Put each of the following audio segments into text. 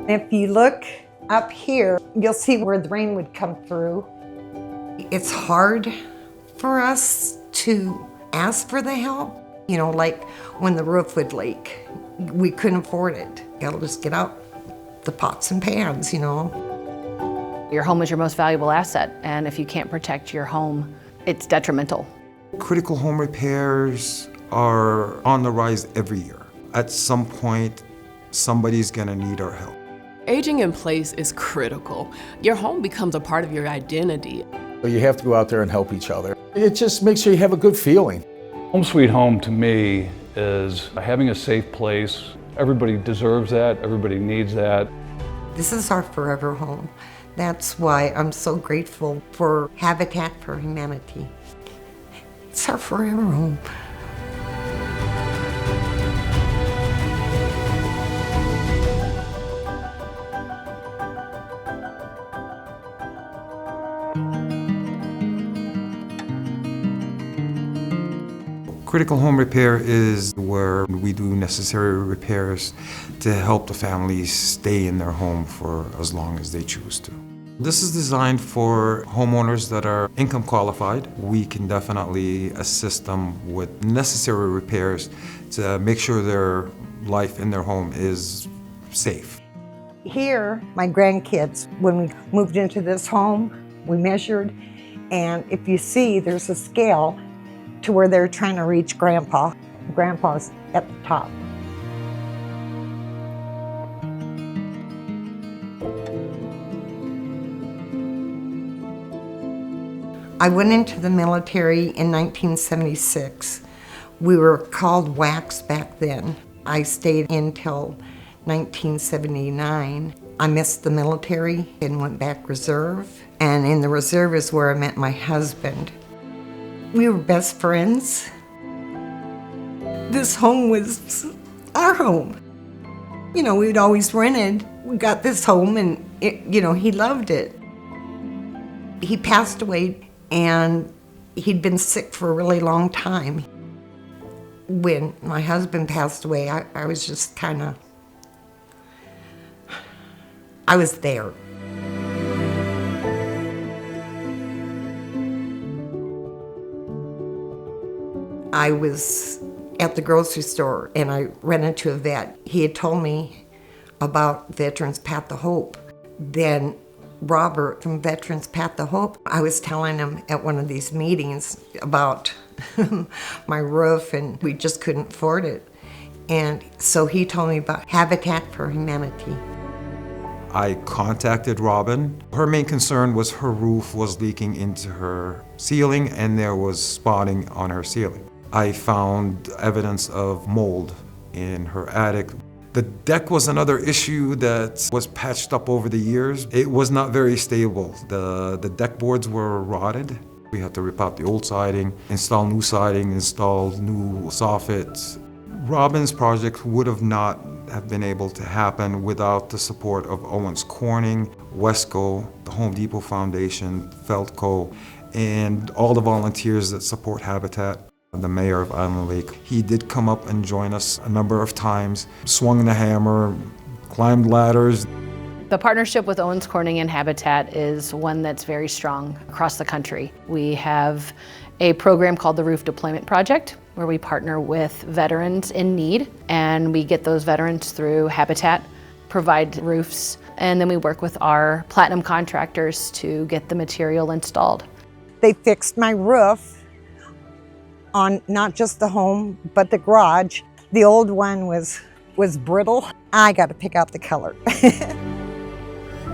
If you look up here, you'll see where the rain would come through. It's hard for us to ask for the help. You know, like when the roof would leak, we couldn't afford it. Gotta just get out the pots and pans, you know. Your home is your most valuable asset, and if you can't protect your home, it's detrimental. Critical home repairs are on the rise every year. At some point, somebody's gonna need our help. Aging in place is critical. Your home becomes a part of your identity. You have to go out there and help each other. It just makes sure you have a good feeling. Home sweet home to me is having a safe place. Everybody deserves that, everybody needs that. This is our forever home. That's why I'm so grateful for Habitat for Humanity. It's our forever home. Critical home repair is where we do necessary repairs to help the families stay in their home for as long as they choose to. This is designed for homeowners that are income qualified. We can definitely assist them with necessary repairs to make sure their life in their home is safe. Here, my grandkids, when we moved into this home, we measured, and if you see, there's a scale to where they're trying to reach Grandpa. Grandpa's at the top. I went into the military in 1976. We were called WACs back then. I stayed until 1979. I missed the military and went back reserve. And in the reserve is where I met my husband. We were best friends. This home was our home. You know, we'd always rented. We got this home and, he loved it. He passed away and he'd been sick for a really long time. When my husband passed away, I was just I was there. I was at the grocery store and I ran into a vet. He had told me about Veterans Path to Hope. Then Robert from Veterans Path to Hope, I was telling him at one of these meetings about my roof and we just couldn't afford it. And so he told me about Habitat for Humanity. I contacted Robin. Her main concern was her roof was leaking into her ceiling and there was spotting on her ceiling. I found evidence of mold in her attic. The deck was another issue that was patched up over the years. It was not very stable. The deck boards were rotted. We had to rip out the old siding, install new siding, install new soffits. Robin's project would have not have been able to happen without the support of Owens Corning, Wesco, the Home Depot Foundation, Feltco, and all the volunteers that support Habitat. The mayor of Island Lake, he did come up and join us a number of times, swung the hammer, climbed ladders. The partnership with Owens Corning and Habitat is one that's very strong across the country. We have a program called the Roof Deployment Project, where we partner with veterans in need, and we get those veterans through Habitat, provide roofs, and then we work with our platinum contractors to get the material installed. They fixed my roof on not just the home, but the garage. The old one was brittle. I got to pick out the color.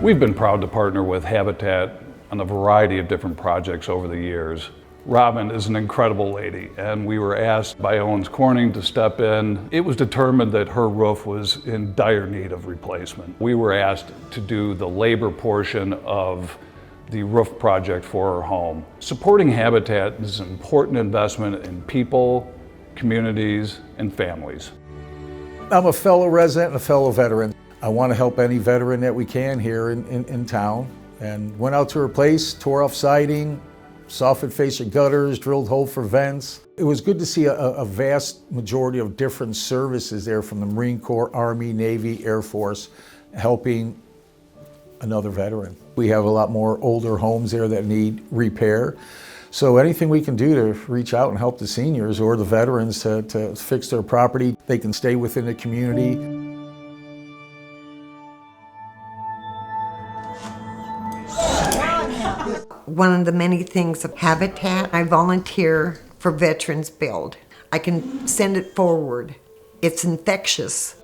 We've been proud to partner with Habitat on a variety of different projects over the years. Robin is an incredible lady, and we were asked by Owens Corning to step in. It was determined that her roof was in dire need of replacement. We were asked to do the labor portion of the roof project for her home. Supporting Habitat is an important investment in people, communities, and families. I'm a fellow resident and a fellow veteran. I want to help any veteran that we can here in town. And went out to her place, tore off siding, soffit facing gutters, drilled hole for vents. It was good to see a vast majority of different services there from the Marine Corps, Army, Navy, Air Force helping another veteran. We have a lot more older homes there that need repair. So anything we can do to reach out and help the seniors or the veterans to fix their property, they can stay within the community. One of the many things of Habitat, I volunteer for Veterans Build. I can send it forward. It's infectious.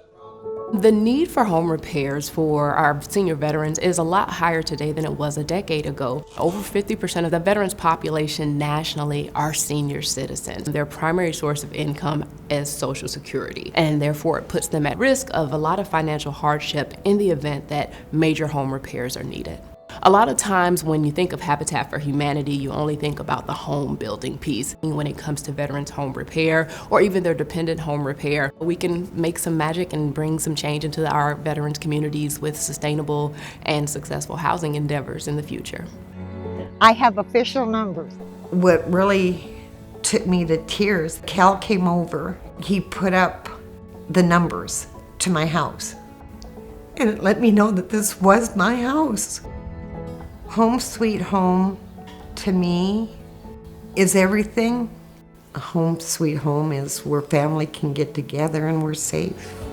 The need for home repairs for our senior veterans is a lot higher today than it was a decade ago. Over 50% of the veterans population nationally are senior citizens. Their primary source of income is Social Security, and therefore it puts them at risk of a lot of financial hardship in the event that major home repairs are needed. A lot of times when you think of Habitat for Humanity, you only think about the home building piece. When it comes to veterans home repair or even their dependent home repair, we can make some magic and bring some change into our veterans communities with sustainable and successful housing endeavors in the future. I have official numbers. What really took me to tears, Cal came over. He put up the numbers to my house, and it let me know that this was my house. Home sweet home, to me, is everything. A home sweet home is where family can get together and we're safe.